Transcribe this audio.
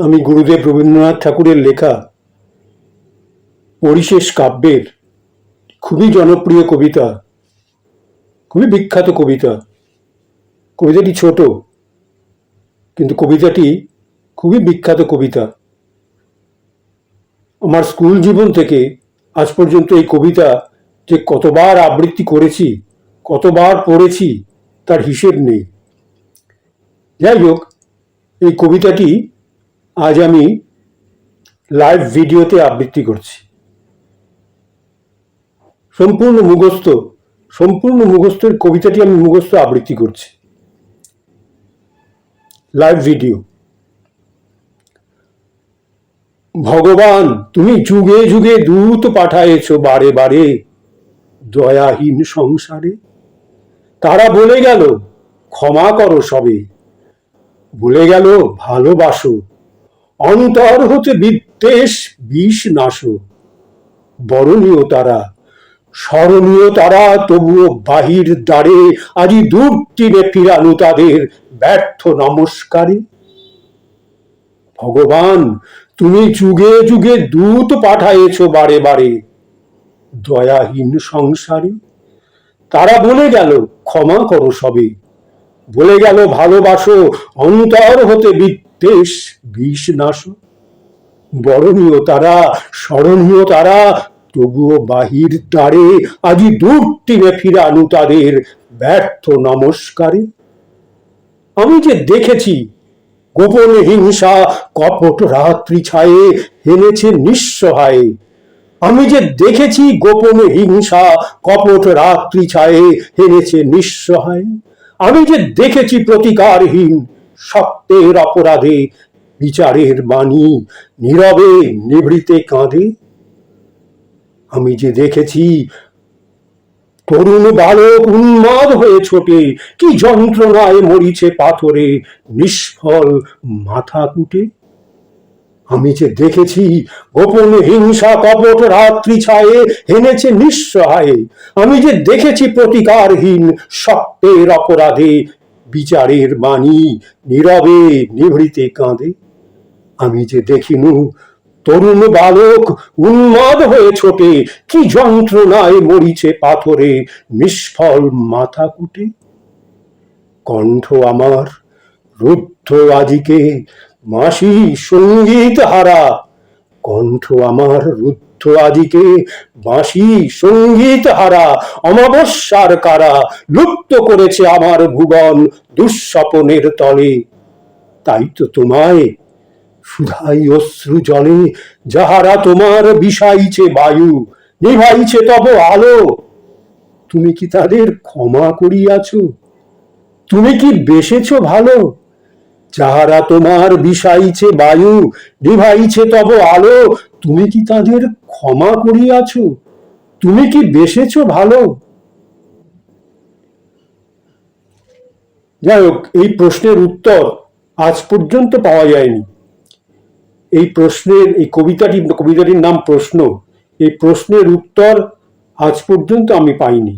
আমি গুরুদেব রবীন্দ্রনাথ ঠাকুরের লেখা পরিশেষ কাব্যের খুবই জনপ্রিয় কবিতা, খুবই বিখ্যাত কবিতা। কবিতাটি ছোট, কিন্তু কবিতাটি খুবই বিখ্যাত কবিতা। আমার স্কুল জীবন থেকে আজ পর্যন্ত এই কবিতা যে কতবার আবৃত্তি করেছি, কতবার পড়েছি, তার হিসেব নেই। যাই হোক, এই কবিতাটি আজ আমি লাইভ ভিডিওতে আবৃত্তি করছি। সম্পূর্ণ মুখস্থের কবিতাটি আমি মুখস্থ আবৃত্তি করছি। Live video. ভগবান, তুমি যুগে যুগে দূত পাঠায়েছ বারে বারে দয়াহীন সংসারে। তারা বলে গেল ক্ষমা করো সবে, বলে গেল ভালোবাসো, অন্তর হতে বিদ্বেষ বিষ নাশো। বরণীয় তারা, স্মরণীয় তারা, তবুও বাহির দ্বারে আজি দূর তীরে ফিরানো তাদের ব্যর্থ নমস্কারে। ভগবান, তুমি যুগে যুগে দূত পাঠায়েছ বারে বারে দয়াহীন সংসারে। তারা বলে গেল ক্ষমা করো সবে, বলে গেল ভালোবাসো, অন্তর হতে বিদ্বেষ বিষ নাশো। বরণীয় তারা, স্মরণীয় তারা, তবুও বাহির দ্বারে আজি দূর তীরে ফিরানো তাদের ব্যর্থ নমস্কারে। আমি যে দেখেছি গোপন হিংসা কপট রাত্রি ছায়ে হেনেছে নিঃসহায়ে। আমি যে দেখেছি গোপন হিংসা কপট রাত্রি ছায়ে হেনেছে নিঃসহায়। আমি যে দেখেছি প্রতিকারহীন সত্যের অপরাধে বিচারের বাণী নীরবে নিভৃতে কাঁদে। আমি যে দেখেছি তরুণ বালক উন্মাদ হয়ে ছোটে, কি যন্ত্রণায় মরিছে পাথরে নিষ্ফল মাথা কুটে। আমি যে দেখেছি গোপন হিংসা কপট রাত্রি ছায়ে হেনেছে নিঃসহায়ে। আমি যে দেখেছি প্রতিকারহীন সত্যের অপরাধে বিচারের বাণী নীরবে নিভৃতে কাঁদে। আমি যে দেখিনু তরুণ বালক উন্মাদ হয়ে ছোটে, কি যন্ত্রণায় মরিছে পাথরে নিষ্ফল মাথা কুটে। কণ্ঠ আমার রুদ্ধ আজিকে মাসি সঙ্গীত হারা, কণ্ঠ আমার রুদ্ধ আজিকে বাঁশি সঙ্গীত হারা। অমাবস্যার কারা লুপ্ত করেছে আমার ভুবন দুঃস্বপনের তলে। তাই তো তোমায় সুধাই অশ্রু জলে, যাহারা তোমার বিষাইছে বায়ু নিভাইছে তব আলো। তুমি কি তাদের ক্ষমা করিয়াছ? তুমি কি বেসেছ ভালো? যাহারা তোমার বিষাইছে বায়ু নিভাইছে তব আলো, তুমি কি তাদের ক্ষমা করিয়াছ? তুমি কি বেসেছ ভালো? যাই হোক, এই প্রশ্নের উত্তর আজ পর্যন্ত পাওয়া যায়নি। এই কবিতাটির নাম প্রশ্ন। এই প্রশ্নের উত্তর আজ পর্যন্ত আমি পাইনি।